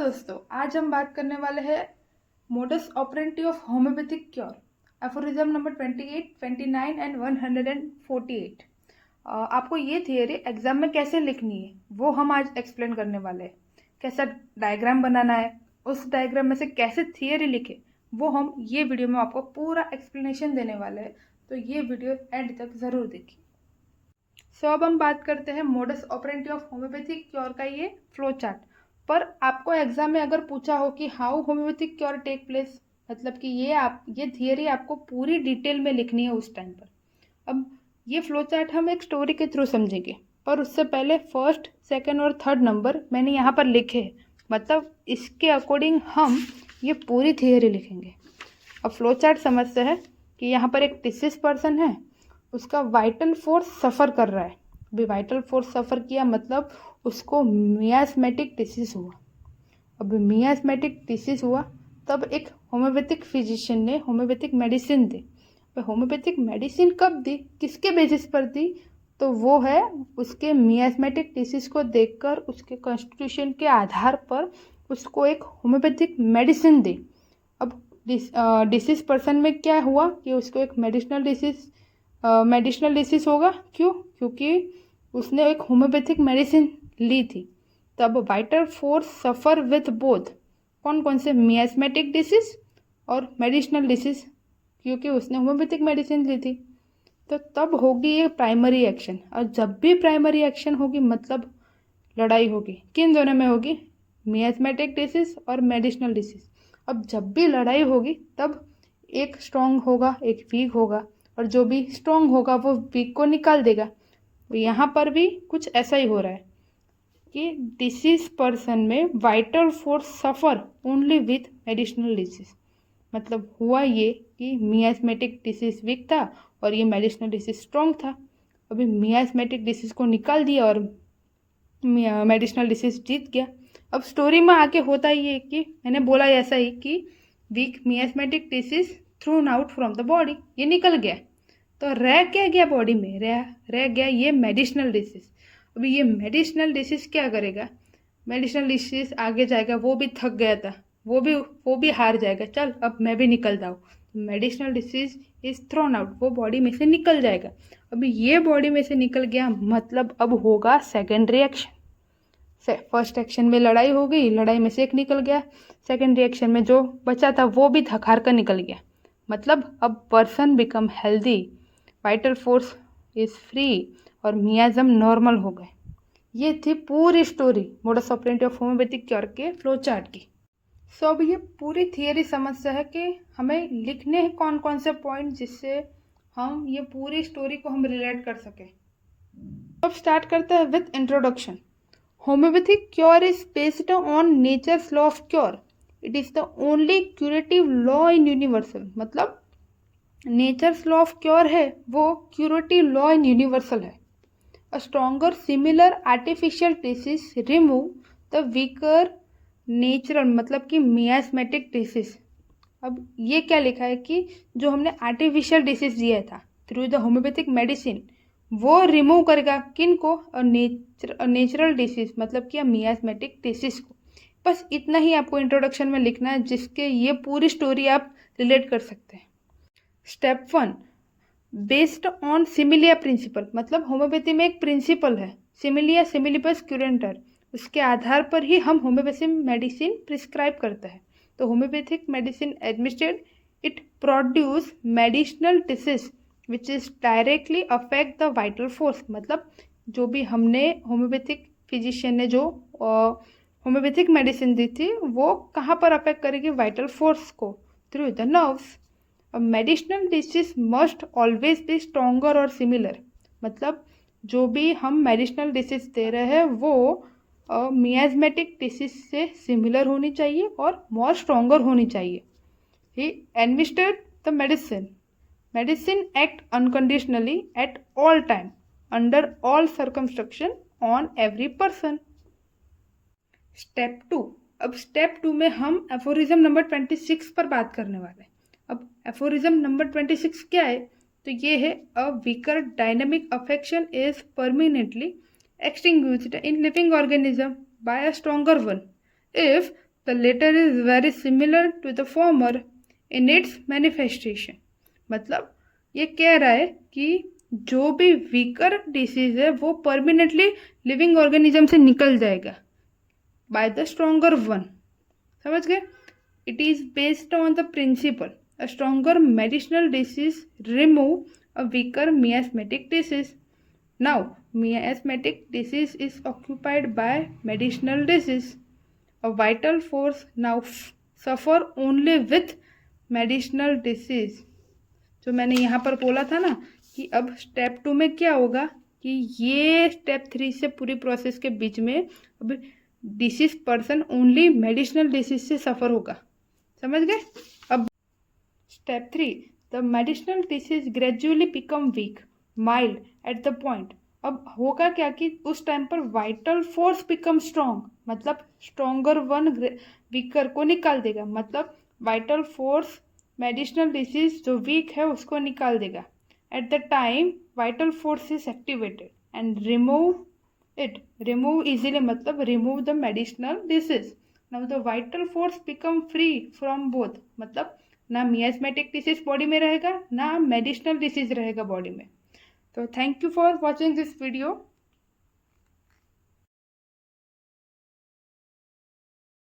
दोस्तों, आज हम बात करने वाले हैं modus operandi of homeopathic cure, aphorism number 28, 29 and 148। आपको ये थियरी एग्जाम में कैसे लिखनी है वो हम आज एक्सप्लेन करने वाले हैं। कैसा डायग्राम बनाना है, उस डायग्राम में से कैसे थियरी लिखे वो हम ये वीडियो में आपको पूरा एक्सप्लेनेशन देने वाले हैं, तो ये वीडियो एंड तक ज़रूर देखिए। सो अब हम बात करते हैं modus operandi of homeopathic cure का ये फ्लो चार्ट। पर आपको एग्जाम में अगर पूछा हो कि how homeopathic cure take place, मतलब कि ये थियरी आपको पूरी डिटेल में लिखनी है उस टाइम पर। अब ये फ्लो चार्ट हम एक स्टोरी के थ्रू समझेंगे, पर उससे पहले फर्स्ट, सेकंड और थर्ड नंबर मैंने यहाँ पर लिखे, मतलब इसके अकॉर्डिंग हम ये पूरी थियरी लिखेंगे। अब फ्लो चार्ट समझते हैं कि यहाँ पर एक डिसीज पर्सन है, उसका वाइटल फोर्स सफ़र कर रहा है। अभी वाइटल फोर्स सफ़र किया मतलब उसको मियास्मेटिक डिसीज़ हुआ। अब मियास्मेटिक डिसीज़ हुआ तब एक होम्योपैथिक फिजिशियन ने होम्योपैथिक मेडिसिन दी। होम्योपैथिक मेडिसिन कब दी, किसके बेसिस पर दी, तो वो है उसके मियास्मेटिक डिसीज़ को देखकर उसके कॉन्स्टिट्यूशन के आधार पर उसको एक होम्योपैथिक मेडिसिन दी। अब डिसीज पर्सन में क्या हुआ कि उसको एक मेडिसिनल डिसीज होगा। क्यों? क्योंकि उसने एक होम्योपैथिक मेडिसिन ली थी। तब vital force suffer with both, कौन कौन से, मियास्मेटिक डिसीज और मेडिसिनल डिसीज, क्योंकि उसने होम्योपैथिक मेडिसिन ली थी। तो तब होगी ये प्राइमरी एक्शन, और जब भी प्राइमरी एक्शन होगी मतलब लड़ाई होगी। किन दोनों में होगी? मियास्मेटिक डिसीज और मेडिसिनल डिसीज। अब जब भी लड़ाई होगी तब एक स्ट्रॉन्ग होगा, एक वीक होगा, और जो भी स्ट्रॉन्ग होगा वो वीक को निकाल देगा। यहाँ पर भी कुछ ऐसा ही हो रहा है कि डिसीज पर्सन में vital force suffer only with medicinal disease. मतलब हुआ ये कि मियास्मेटिक डिसीज वीक था और ये मेडिसिनल डिसीज स्ट्रॉन्ग था। अभी मियास्मेटिक डिसीज को निकाल दिया और मेडिसिनल डिसीज जीत गया। अब स्टोरी में आके होता ही है कि मैंने बोला ऐसा ही कि weak miasmatic disease thrown out from the body, ये निकल गया। तो रह क्या गया बॉडी में? रह गया ये मेडिसिनल डिसीज। अभी ये मेडिसिनल डिसीज क्या करेगा? मेडिसिनल डिसीज आगे जाएगा, वो भी थक गया था, वो भी हार जाएगा, चल अब मैं भी निकल जाऊँ। Medicinal disease is thrown out, वो बॉडी में से निकल जाएगा। अभी ये बॉडी में से निकल गया मतलब अब होगा सेकेंडरी एक्शन। फर्स्ट एक्शन में लड़ाई हो गई, लड़ाई में से एक निकल गया। सेकेंड रिएक्शन में जो बचा था वो भी थक हार कर निकल गया, मतलब अब person become healthy, vital force is free और मियाज्म नॉर्मल हो गए। ये थी पूरी story modus operandi of homeopathic cure के फ्लो चार्ट की। सो अब ये पूरी थियरी समझता है कि हमें लिखने हैं कौन कौन से पॉइंट जिससे हम ये पूरी स्टोरी को हम रिलेट कर सकें। अब स्टार्ट करते हैं with introduction. Homeopathic cure is based on natures law of cure. It is the only curative law in universal. मतलब नेचर्स लॉ ऑफ क्योर है वो क्यूरेटिव लॉ इन यूनिवर्सल है। A stronger similar artificial disease remove the weaker natural, मतलब कि miasmatic disease. अब ये क्या लिखा है कि जो हमने आर्टिफिशियल डिसीज दिया था थ्रू द होम्योपैथिक मेडिसिन, वो रिमूव करेगा किन को? नेचुरल डिसीज, मतलब कि मियास्मेटिक डिसीज को। बस इतना ही आपको इंट्रोडक्शन में लिखना है जिसके ये पूरी स्टोरी आप रिलेट कर सकते हैं। Step 1, based on similia principle. मतलब होम्योपैथी में एक प्रिंसिपल है सिमिलिया सिमिलिबस क्यूरेंटर, उसके आधार पर ही हम होम्योपैथी मेडिसिन प्रिस्क्राइब करते हैं। तो homeopathic medicine administered, it produce medicinal disease which is directly affect the vital force. मतलब जो भी हमने होम्योपैथिक फिजिशियन ने जो होम्योपैथिक मेडिसिन दी थी वो कहाँ पर अफेक्ट करेगी? वाइटल फोर्स को, through the nerves. Medicinal disease must always be stronger और सिमिलर। मतलब जो भी हम मेडिसिनल डिसीज दे रहे हैं वो मियास्मेटिक डिसीज से सिमिलर होनी चाहिए और मोर स्ट्रॉन्गर होनी चाहिए। He administered the medicine act unconditionally at all time under all circumstances on every person. Step 2। अब स्टेप 2 में हम एफोरिज्म नंबर 26 पर बात करने वाले हैं। अब एफोरिज्म नंबर 26 क्या है? तो ये है, a weaker dynamic affection is permanently extinguished in living organism by a stronger one if the latter is very similar to the former in its manifestation. मतलब ये कह रहा है कि जो भी वीकर डिसीज है वो परमानेंटली लिविंग ऑर्गेनिज्म से निकल जाएगा बाय द स्ट्रॉन्गर वन। समझ गए? It is based on the principle a stronger medicinal disease remove a weaker miasmatic disease. Now, miasmatic disease is occupied by medicinal disease. A vital force now suffer only with medicinal disease. जो मैंने यहाँ पर बोला था ना कि अब step 2 में क्या होगा कि ये स्टेप 3 से पूरी प्रोसेस के बीच में अब disease person only medicinal disease से सफ़र होगा। समझ गए? अब Step 3. The medicinal disease gradually become weak, mild at the point. अब होगा क्या कि उस टाइम पर वाइटल फोर्स बिकम स्ट्रॉन्ग, मतलब स्ट्रॉन्गर वन वीकर को निकाल देगा। मतलब वाइटल फोर्स मेडिसिनल डिसीज जो वीक है उसको निकाल देगा। At the time vital force is activated and remove easily, मतलब remove the medicinal disease. Now the vital force become free from both, मतलब ना मियास्मेटिक डिसीज बॉडी में रहेगा ना मेडिसिनल डिसीज रहेगा बॉडी में। तो thank you for watching this video.